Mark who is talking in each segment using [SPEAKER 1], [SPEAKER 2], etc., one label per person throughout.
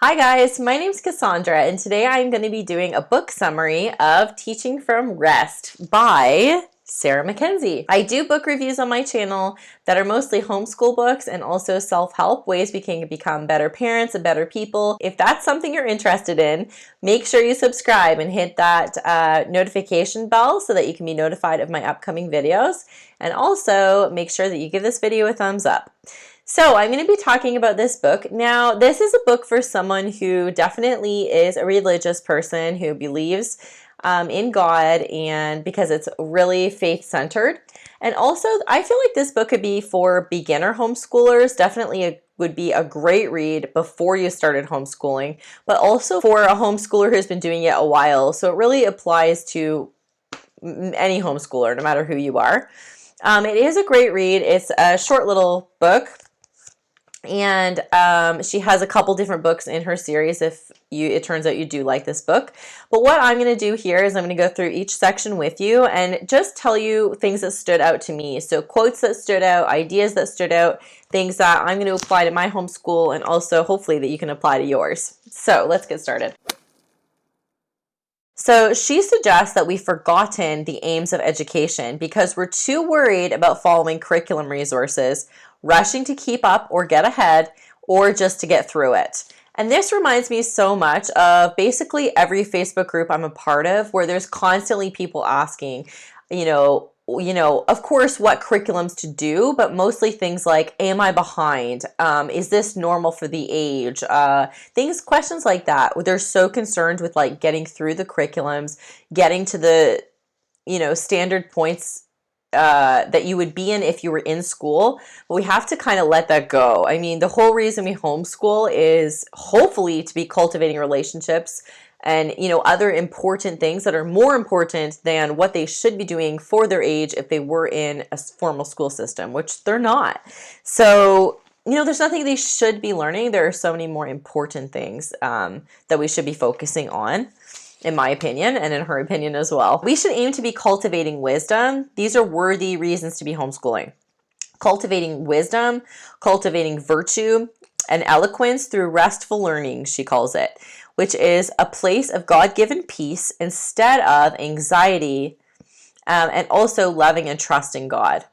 [SPEAKER 1] Hi guys, my name's Cassandra and today I'm going to be doing a book summary of Teaching from Rest by Sarah MacKenzie. I do book reviews on my channel that are mostly homeschool books and also self-help, ways we can become better parents and better people. If that's something you're interested in, make sure you subscribe and hit that notification bell so that you can be notified of my upcoming videos. And also make sure that you give this video a thumbs up. So I'm going to be talking about this book. Now, this is a book for someone who definitely is a religious person who believes in God, and because it's really faith-centered. And also, I feel like this book could be for beginner homeschoolers. Definitely would be a great read before you started homeschooling, but also for a homeschooler who's been doing it a while. So it really applies to any homeschooler, no matter who you are. It is a great read. It's a short little book. And she has a couple different books in her series if it turns out you do like this book. But what I'm going to do here is I'm going to go through each section with you and just tell you things that stood out to me. So quotes that stood out, ideas that stood out, things that I'm going to apply to my homeschool, and also hopefully that you can apply to yours. So let's get started. So she suggests that we've forgotten the aims of education because we're too worried about following curriculum resources, rushing to keep up or get ahead, or just to get through it. And this reminds me so much of basically every Facebook group I'm a part of, where there's constantly people asking, of course, what curriculums to do, but mostly things like, am I behind? Is this normal for the age? Questions like that. They're so concerned with like getting through the curriculums, getting to the, standard points that you would be in if you were in school, but we have to kind of let that go. I mean, the whole reason we homeschool is hopefully to be cultivating relationships and, other important things that are more important than what they should be doing for their age if they were in a formal school system, which they're not. So, there's nothing they should be learning. There are so many more important things that we should be focusing on, in my opinion, and in her opinion as well. We should aim to be cultivating wisdom. These are worthy reasons to be homeschooling. Cultivating wisdom, cultivating virtue, and eloquence through restful learning, she calls it, which is a place of God-given peace instead of anxiety, and also loving and trusting God.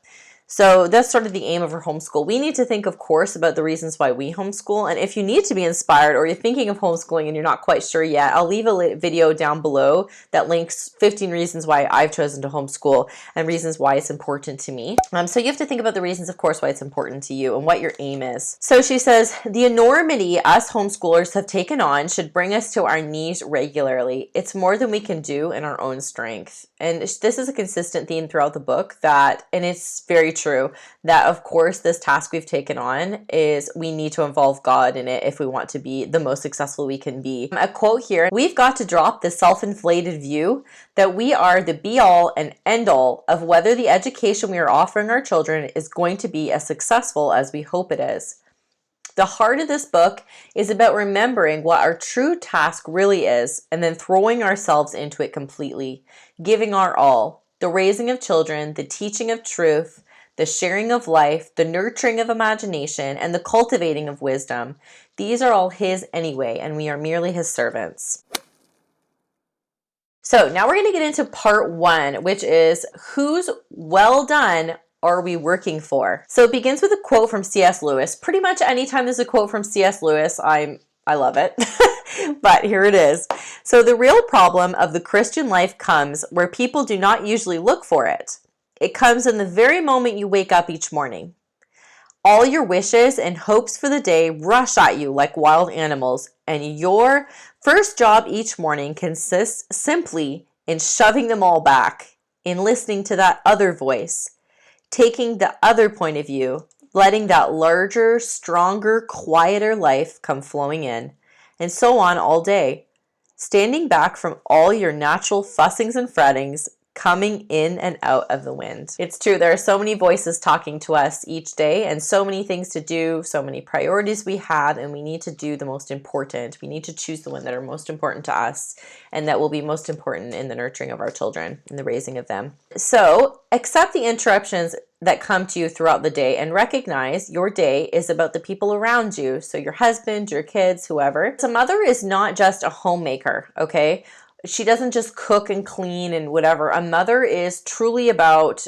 [SPEAKER 1] So that's sort of the aim of her homeschool. We need to think, of course, about the reasons why we homeschool. And if you need to be inspired or you're thinking of homeschooling and you're not quite sure yet, I'll leave a video down below that links 15 reasons why I've chosen to homeschool and reasons why it's important to me. So you have to think about the reasons, of course, why it's important to you and what your aim is. So she says, the enormity us homeschoolers have taken on should bring us to our knees regularly. It's more than we can do in our own strength. And this is a consistent theme throughout the book and it's very true, that of course this task we've taken on is we need to involve God in it if we want to be the most successful we can be. A quote here, we've got to drop the self-inflated view that we are the be-all and end-all of whether the education we are offering our children is going to be as successful as we hope it is. The heart of this book is about remembering what our true task really is and then throwing ourselves into it completely, giving our all. The raising of children, the teaching of truth, the sharing of life, the nurturing of imagination, and the cultivating of wisdom. These are all His anyway, and we are merely His servants. So now we're going to get into part one, which is whose well done are we working for? So it begins with a quote from C.S. Lewis. Pretty much anytime there's a quote from C.S. Lewis, I love it. But here it is. So the real problem of the Christian life comes where people do not usually look for it. It comes in the very moment you wake up each morning. All your wishes and hopes for the day rush at you like wild animals, and your first job each morning consists simply in shoving them all back, in listening to that other voice, taking the other point of view, letting that larger, stronger, quieter life come flowing in, and so on all day. Standing back from all your natural fussings and frettings, coming in and out of the wind. It's true. There are so many voices talking to us each day and so many things to do, so many priorities we have, and we need to do the most important. We need to choose the one that are most important to us and that will be most important in the nurturing of our children and the raising of them. So accept the interruptions that come to you throughout the day and recognize your day is about the people around you. So your husband, your kids, whoever. A mother is not just a homemaker, okay? She doesn't just cook and clean and whatever. A mother is truly about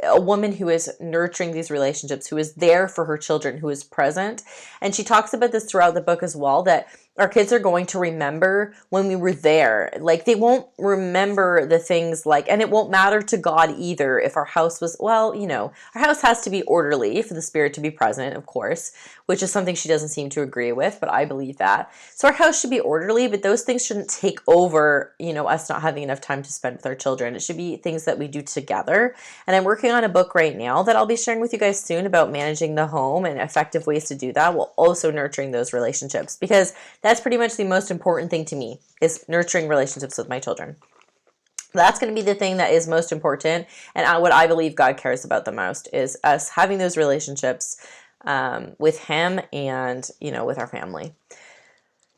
[SPEAKER 1] a woman who is nurturing these relationships, who is there for her children, who is present. And she talks about this throughout the book as well, that our kids are going to remember when we were there. Like, they won't remember the things like, and it won't matter to God either if our house was, well, you know, our house has to be orderly for the Spirit to be present, of course, which is something she doesn't seem to agree with, but I believe that. So our house should be orderly, but those things shouldn't take over, you know, us not having enough time to spend with our children. It should be things that we do together. And I'm working on a book right now that I'll be sharing with you guys soon about managing the home and effective ways to do that while also nurturing those relationships, because that's pretty much the most important thing to me, is nurturing relationships with my children. That's going to be the thing that is most important, and what I believe God cares about the most is us having those relationships with Him and, you know, with our family.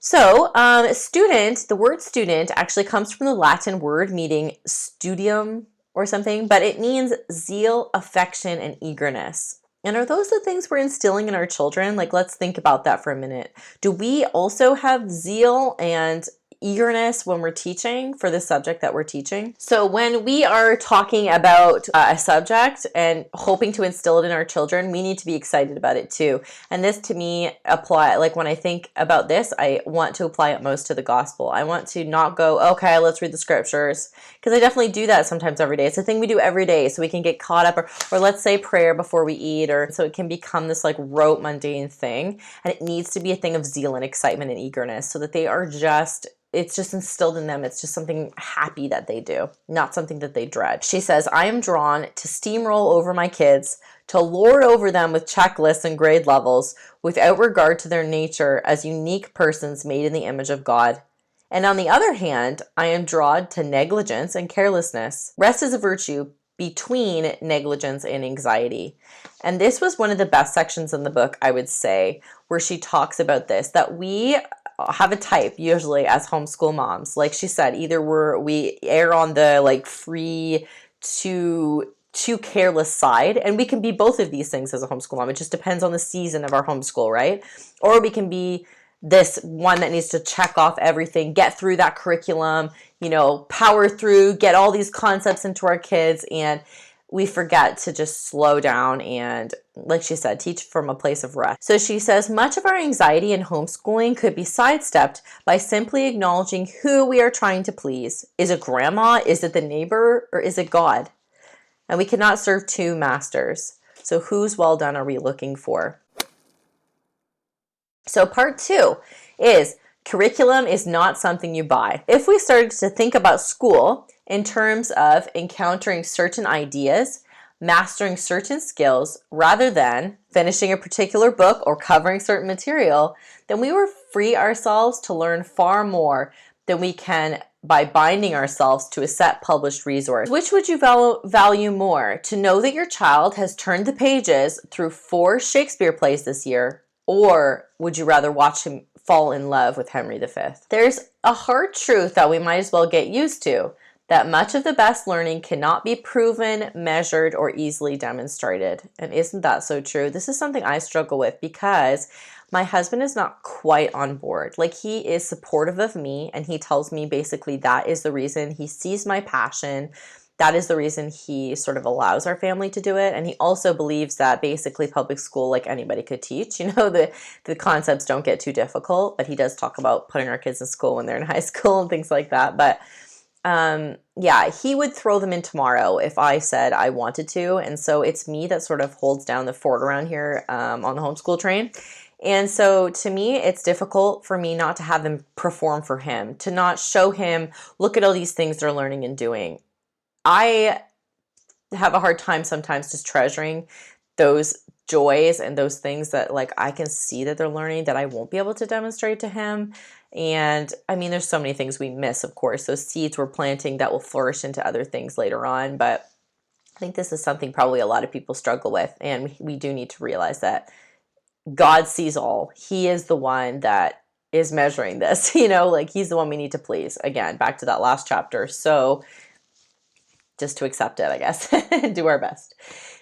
[SPEAKER 1] So, student, the word student actually comes from the Latin word meaning studium or something, but it means zeal, affection, and eagerness. And are those the things we're instilling in our children? Like, let's think about that for a minute. Do we also have zeal and eagerness when we're teaching for the subject that we're teaching? So when we are talking about a subject and hoping to instill it in our children, we need to be excited about it too. And this to me apply, like when I think about this, I want to apply it most to the gospel. I want to not go, okay, let's read the scriptures, because I definitely do that sometimes every day. It's a thing we do every day so we can get caught up, or let's say prayer before we eat, or so it can become this like rote mundane thing. And it needs to be a thing of zeal and excitement and eagerness so that they are just, it's just instilled in them. It's just something happy that they do, not something that they dread. She says, I am drawn to steamroll over my kids, to lord over them with checklists and grade levels without regard to their nature as unique persons made in the image of God. And on the other hand, I am drawn to negligence and carelessness. Rest is a virtue between negligence and anxiety. And this was one of the best sections in the book, I would say, where she talks about this, that we have a type usually as homeschool moms. Like she said, either we err on the like free to too careless side, and we can be both of these things as a homeschool mom. It just depends on the season of our homeschool, right? Or we can be this one that needs to check off everything, get through that curriculum, you know, power through, get all these concepts into our kids, and we forget to just slow down and, like she said, teach from a place of rest. So she says, much of our anxiety in homeschooling could be sidestepped by simply acknowledging who we are trying to please. Is it grandma? Is it the neighbor? Or is it God? And we cannot serve two masters. So whose well done are we looking for? So part 2 is curriculum is not something you buy. If we started to think about school in terms of encountering certain ideas, mastering certain skills, rather than finishing a particular book or covering certain material, then we would free ourselves to learn far more than we can by binding ourselves to a set published resource. Which would you value more? To know that your child has turned the pages through 4 Shakespeare plays this year, or would you rather watch him fall in love with Henry V? There's a hard truth that we might as well get used to, that much of the best learning cannot be proven, measured, or easily demonstrated. And isn't that so true? This is something I struggle with because my husband is not quite on board. Like, he is supportive of me, and he tells me basically that is the reason he sees my passion. That is the reason he sort of allows our family to do it. And he also believes that basically public school, like anybody could teach, you know, the concepts don't get too difficult, but he does talk about putting our kids in school when they're in high school and things like that. But yeah, he would throw them in tomorrow if I said I wanted to. And so it's me that sort of holds down the fort around here on the homeschool train. And so to me, it's difficult for me not to have them perform for him, to not show him, look at all these things they're learning and doing. I have a hard time sometimes just treasuring those joys and those things that like I can see that they're learning that I won't be able to demonstrate to him. And I mean, there's so many things we miss, of course. Those seeds we're planting that will flourish into other things later on. But I think this is something probably a lot of people struggle with. And we do need to realize that God sees all. He is the one that is measuring this, like he's the one we need to please. Again, back to that last chapter. So just to accept it, I guess, and do our best.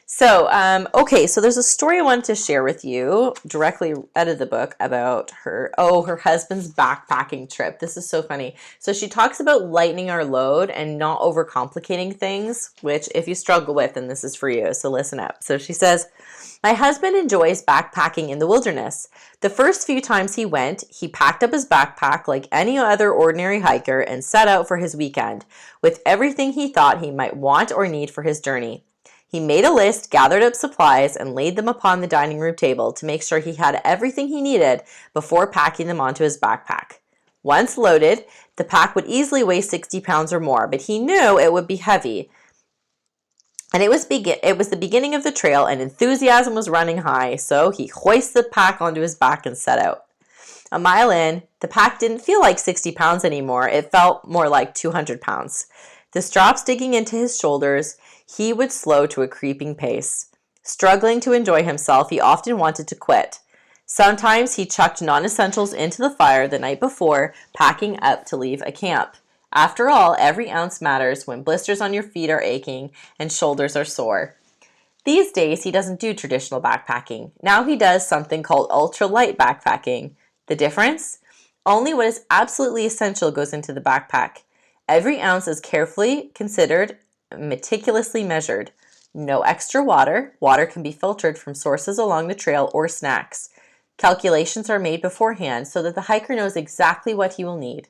[SPEAKER 1] So, okay, so there's a story I wanted to share with you directly out of the book about her husband's backpacking trip. This is so funny. So she talks about lightening our load and not overcomplicating things, which if you struggle with, then this is for you. So listen up. So she says, my husband enjoys backpacking in the wilderness. The first few times he went, he packed up his backpack like any other ordinary hiker and set out for his weekend with everything he thought he might want or need for his journey. He made a list, gathered up supplies, and laid them upon the dining room table to make sure he had everything he needed before packing them onto his backpack. Once loaded, the pack would easily weigh 60 pounds or more, but he knew it would be heavy. And it was the beginning of the trail, and enthusiasm was running high, so he hoisted the pack onto his back and set out. A mile in, the pack didn't feel like 60 pounds anymore. It felt more like 200 pounds. The straps digging into his shoulders, he would slow to a creeping pace. Struggling to enjoy himself, he often wanted to quit. Sometimes he chucked non-essentials into the fire the night before, packing up to leave a camp. After all, every ounce matters when blisters on your feet are aching and shoulders are sore. These days, he doesn't do traditional backpacking. Now he does something called ultralight backpacking. The difference? Only what is absolutely essential goes into the backpack. Every ounce is carefully considered, meticulously measured. No extra water. Water can be filtered from sources along the trail or snacks. Calculations are made beforehand so that the hiker knows exactly what he will need.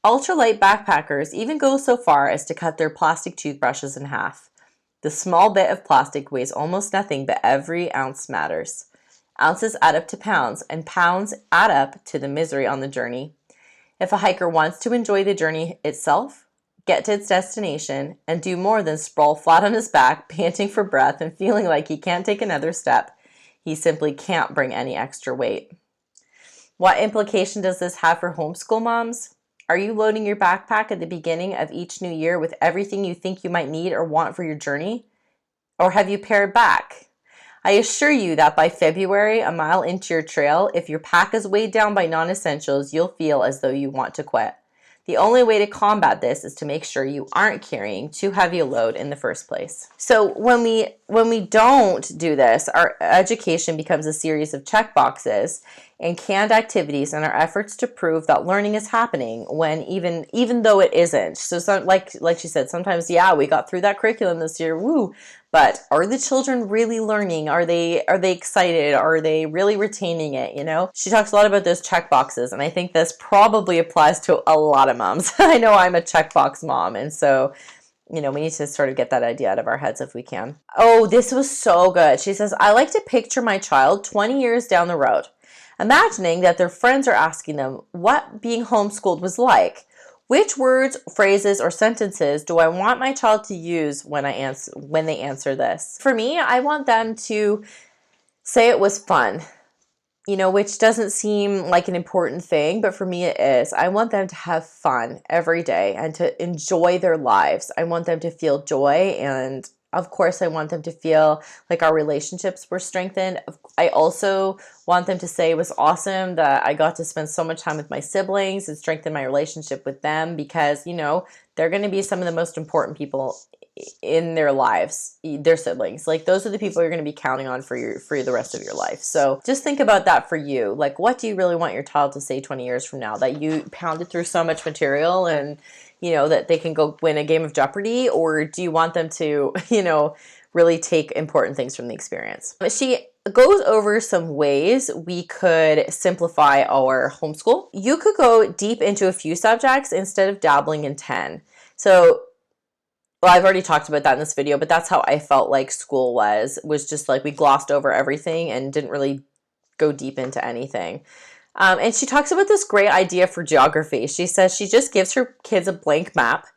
[SPEAKER 1] Ultralight backpackers even go so far as to cut their plastic toothbrushes in half. The small bit of plastic weighs almost nothing, but every ounce matters. Ounces add up to pounds, and pounds add up to the misery on the journey. If a hiker wants to enjoy the journey itself, get to its destination, and do more than sprawl flat on his back, panting for breath and feeling like he can't take another step, he simply can't bring any extra weight. What implication does this have for homeschool moms? Are you loading your backpack at the beginning of each new year with everything you think you might need or want for your journey? Or have you pared back? I assure you that by February, a mile into your trail, if your pack is weighed down by non-essentials, you'll feel as though you want to quit. The only way to combat this is to make sure you aren't carrying too heavy a load in the first place. So when we don't do this, our education becomes a series of check boxes and canned activities in our efforts to prove that learning is happening when even though it isn't. So like she said, sometimes, yeah, we got through that curriculum this year, woo, but are the children really learning? Are they excited? Are they really retaining it? She talks a lot about those check boxes, and I think this probably applies to a lot of moms. I know I'm a checkbox mom, and so we need to sort of get that idea out of our heads if we can. Oh, this was so good. She says, I like to picture my child 20 years down the road, imagining that their friends are asking them what being homeschooled was like. Which words, phrases, or sentences do I want my child to use when they answer this? For me, I want them to say it was fun, which doesn't seem like an important thing, but for me it is. I want them to have fun every day and to enjoy their lives. I want them to feel joy, and of course, I want them to feel like our relationships were strengthened. I also want them to say it was awesome that I got to spend so much time with my siblings and strengthen my relationship with them because, they're going to be some of the most important people in their lives, their siblings. Like, those are the people you're going to be counting on for the rest of your life. So just think about that for you. Like, what do you really want your child to say 20 years from now? That you pounded through so much material and that they can go win a game of Jeopardy? Or do you want them to, really take important things from the experience? She goes over some ways we could simplify our homeschool. You could go deep into a few subjects instead of dabbling in 10. So, well, I've already talked about that in this video, but that's how I felt like school was just like we glossed over everything and didn't really go deep into anything. And she talks about this great idea for geography. She says she just gives her kids a blank map,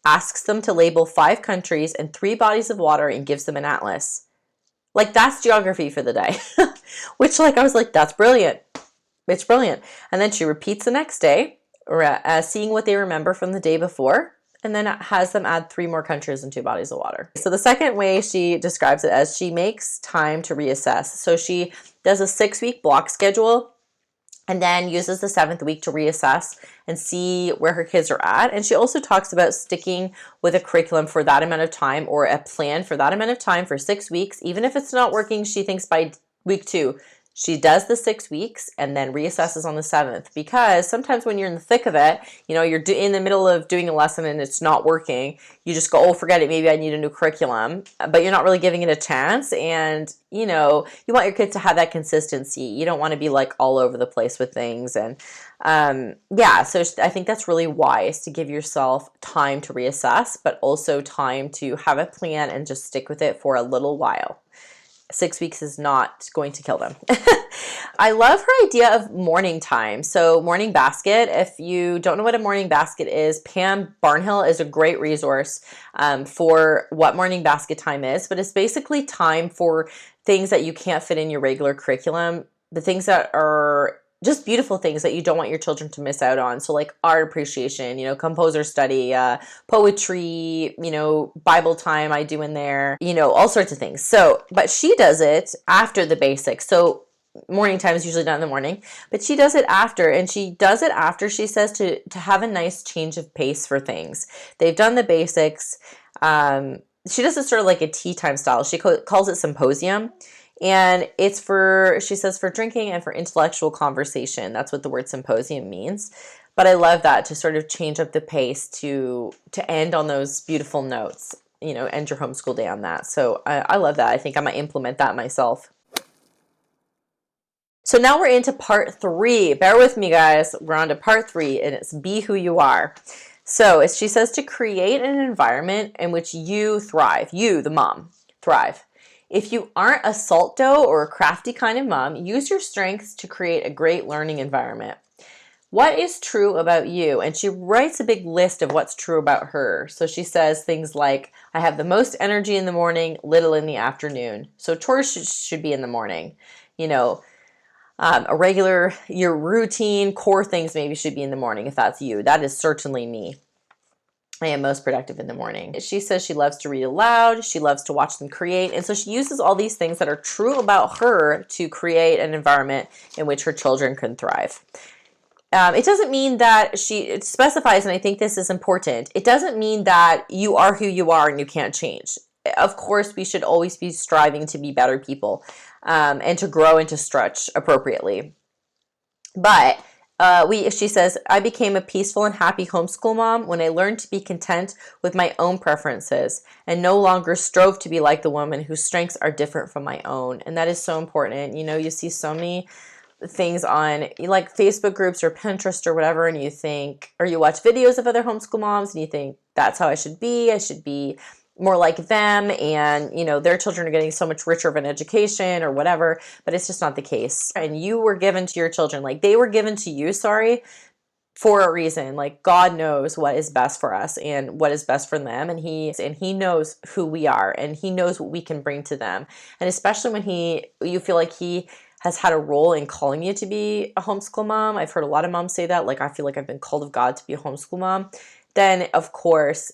[SPEAKER 1] asks them to label 5 countries and 3 bodies of water, and gives them an atlas. Like, that's geography for the day. Which, like, I was like, that's brilliant. It's brilliant. And then she repeats the next day, seeing what they remember from the day before, and then has them add 3 more countries and 2 bodies of water. So the second way she describes it as she makes time to reassess. So she does a 6-week block schedule and then uses the 7th week to reassess and see where her kids are at. And she also talks about sticking with a curriculum for that amount of time, or a plan for that amount of time for 6 weeks. Even if it's not working, she thinks by week 2, she does the 6 weeks and then reassesses on the 7th, because sometimes when you're in the thick of it, you know, you're in the middle of doing a lesson and it's not working. You just go, oh, forget it. Maybe I need a new curriculum, but you're not really giving it a chance. And, you know, you want your kids to have that consistency. You don't want to be like all over the place with things. And yeah, so I think that's really wise to give yourself time to reassess, but also time to have a plan and just stick with it for a little while. 6 weeks is not going to kill them. I love her idea of morning time. So morning basket, if you don't know what a morning basket is, Pam Barnhill is a great resource for what morning basket time is, but it's basically time for things that you can't fit in your regular curriculum, the things that are just beautiful things that you don't want your children to miss out on. So like art appreciation, you know, composer study, poetry, you know, Bible time I do in there, you know, all sorts of things. So, but she does it after the basics. So morning time is usually done in the morning, but she does it after, and she does it after, she says, to have a nice change of pace for things. They've done the basics. She does it sort of like a tea time style. She calls it symposium. And it's for, she says, for drinking and for intellectual conversation. That's what the word symposium means. But I love that, to sort of change up the pace to end on those beautiful notes, you know, end your homeschool day on that. So I love that. I think I might implement that myself. So now we're into part 3. Bear with me, guys. We're on to part 3, and it's be who you are. So she says to create an environment in which you thrive. You, the mom, thrive. If you aren't a salt dough or a crafty kind of mom, use your strengths to create a great learning environment. What is true about you? And she writes a big list of what's true about her. So she says things like, I have the most energy in the morning, little in the afternoon. So chores should be in the morning. You know, your routine, core things maybe should be in the morning if that's you. That is certainly me. I am most productive in the morning. She says she loves to read aloud. She loves to watch them create. And so she uses all these things that are true about her to create an environment in which her children can thrive. It doesn't mean that it specifies, and I think this is important, it doesn't mean that you are who you are and you can't change. Of course, we should always be striving to be better people and to grow and to stretch appropriately. But she says, I became a peaceful and happy homeschool mom when I learned to be content with my own preferences and no longer strove to be like the woman whose strengths are different from my own. And that is so important. You know, you see so many things on like Facebook groups or Pinterest or whatever, and you think, or you watch videos of other homeschool moms and you think, that's how I should be more like them, and you know, their children are getting so much richer of an education or whatever, but it's just not the case. And you were given to your children, like they were given to you, for a reason. Like God knows what is best for us and what is best for them, and he knows who we are, and he knows what we can bring to them. And especially when you feel like he has had a role in calling you to be a homeschool mom. I've heard a lot of moms say that, like, I feel like I've been called of God to be a homeschool mom. Then of course,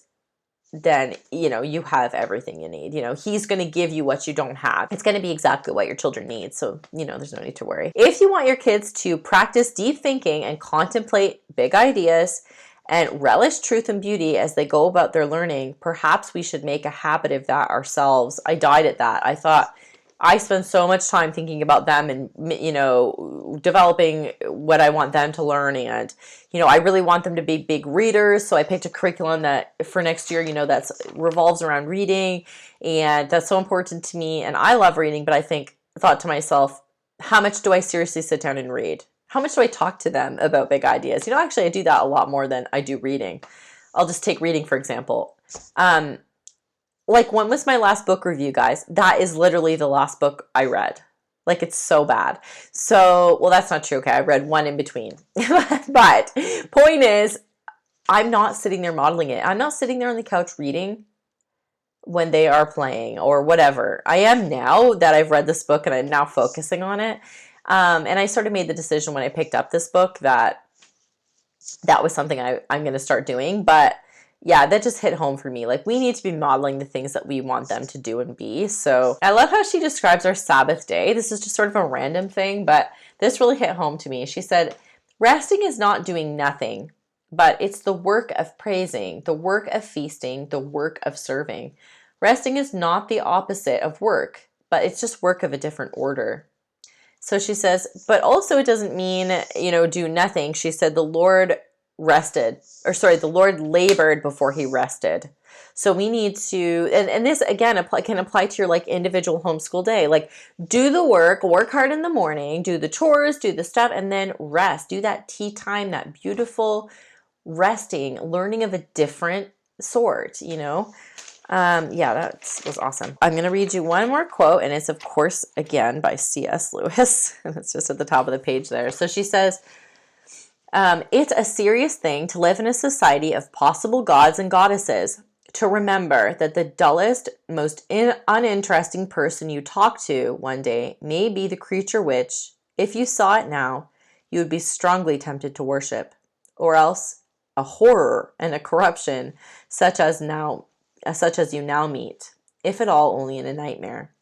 [SPEAKER 1] you know, you have everything you need. You know, he's going to give you what you don't have. It's going to be exactly what your children need. So, you know, there's no need to worry. If you want your kids to practice deep thinking and contemplate big ideas and relish truth and beauty as they go about their learning, perhaps we should make a habit of that ourselves. I died at that. I thought, I spend so much time thinking about them and, you know, developing what I want them to learn. And, you know, I really want them to be big readers. So I picked a curriculum that for next year, you know, that revolves around reading. And that's so important to me. And I love reading, but thought to myself, how much do I seriously sit down and read? How much do I talk to them about big ideas? You know, actually, I do that a lot more than I do reading. I'll just take reading, for example. Like, when was my last book review, guys? That is literally the last book I read. Like, it's so bad. So, well, that's not true. Okay, I read one in between. But point is, I'm not sitting there modeling it. I'm not sitting there on the couch reading. when they are playing or whatever. I am now that I've read this book and I'm now focusing on it. And I sort of made the decision when I picked up this book that that was something I'm going to start doing. But yeah, that just hit home for me. Like, we need to be modeling the things that we want them to do and be. So I love how she describes our Sabbath day. This is just sort of a random thing, but this really hit home to me. She said, resting is not doing nothing, but it's the work of praising, the work of feasting, the work of serving. Resting is not the opposite of work, but it's just work of a different order. So she says, but also it doesn't mean, do nothing. She said the Lord the Lord labored before he rested. So we need to, and this again can apply to your like individual homeschool day. Like, do the work hard in the morning, do the chores, do the stuff, and then rest. Do that tea time, that beautiful resting, learning of a different sort, Yeah, that was awesome. I'm going to read you one more quote, and it's, of course, again, by C.S. Lewis. And it's just at the top of the page there. So she says, it's a serious thing to live in a society of possible gods and goddesses, to remember that the dullest, most uninteresting person you talk to one day may be the creature which, if you saw it now, you would be strongly tempted to worship, or else a horror and a corruption such as you now meet, if at all only in a nightmare.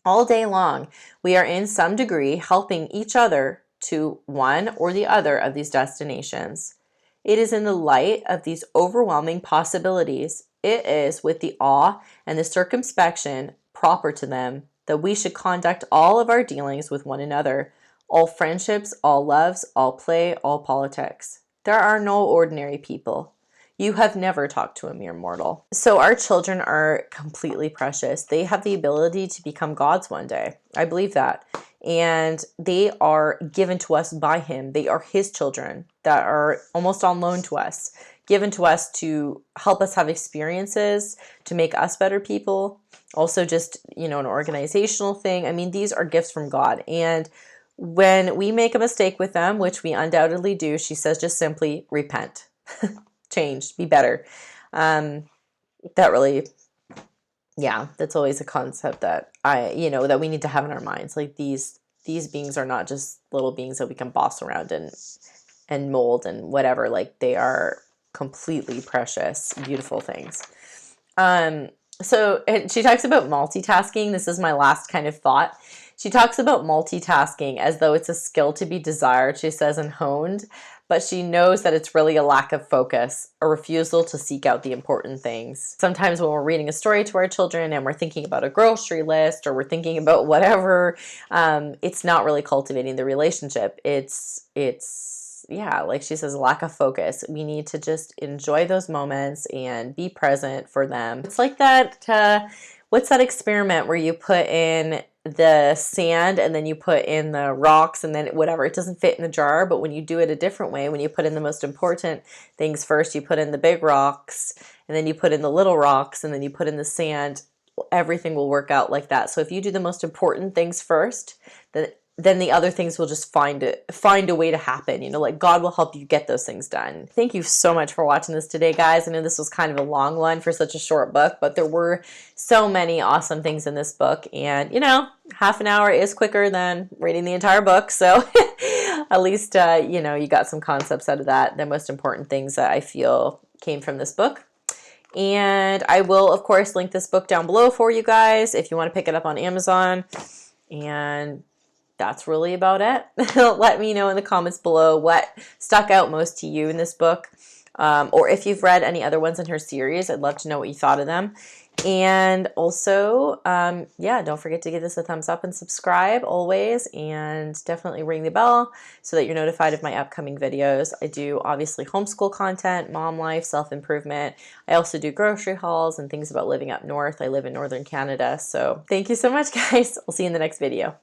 [SPEAKER 1] All day long, we are in some degree helping each other to one or the other of these destinations. It is in the light of these overwhelming possibilities, it is with the awe and the circumspection proper to them, that we should conduct all of our dealings with one another, all friendships, all loves, all play, all politics. There are no ordinary people. You have never talked to a mere mortal. So our children are completely precious. They have the ability to become gods one day. I believe that. And they are given to us by him. They are his children that are almost on loan to us, given to us to help us have experiences, to make us better people. Also just, an organizational thing. I mean, these are gifts from God. And when we make a mistake with them, which we undoubtedly do, she says just simply repent. Change, be better. That really, that's always a concept that that we need to have in our minds. Like, these beings are not just little beings that we can boss around and mold and whatever. Like, they are completely precious, beautiful things. So she talks about multitasking. This is my last kind of thought. She talks about multitasking as though it's a skill to be desired, she says, and honed, but she knows that it's really a lack of focus, a refusal to seek out the important things. Sometimes when we're reading a story to our children and we're thinking about a grocery list or we're thinking about whatever, it's not really cultivating the relationship. It's like she says, a lack of focus. We need to just enjoy those moments and be present for them. It's like that, what's that experiment where you put in the sand and then you put in the rocks and then whatever, it doesn't fit in the jar, but when you do it a different way, when you put in the most important things first, you put in the big rocks and then you put in the little rocks and then you put in the sand, everything will work out like that. So if you do the most important things first, then the other things will just find a way to happen. Like, God will help you get those things done. Thank you so much for watching this today, guys. I know this was kind of a long one for such a short book, but there were so many awesome things in this book. And, half an hour is quicker than reading the entire book. So at least, you got some concepts out of that. The most important things that I feel came from this book. And I will, of course, link this book down below for you guys if you want to pick it up on Amazon. And that's really about it. Let me know in the comments below what stuck out most to you in this book. Or if you've read any other ones in her series, I'd love to know what you thought of them. And also, don't forget to give this a thumbs up and subscribe always. And definitely ring the bell so that you're notified of my upcoming videos. I do obviously homeschool content, mom life, self-improvement. I also do grocery hauls and things about living up north. I live in northern Canada. So thank you so much, guys. We'll see you in the next video.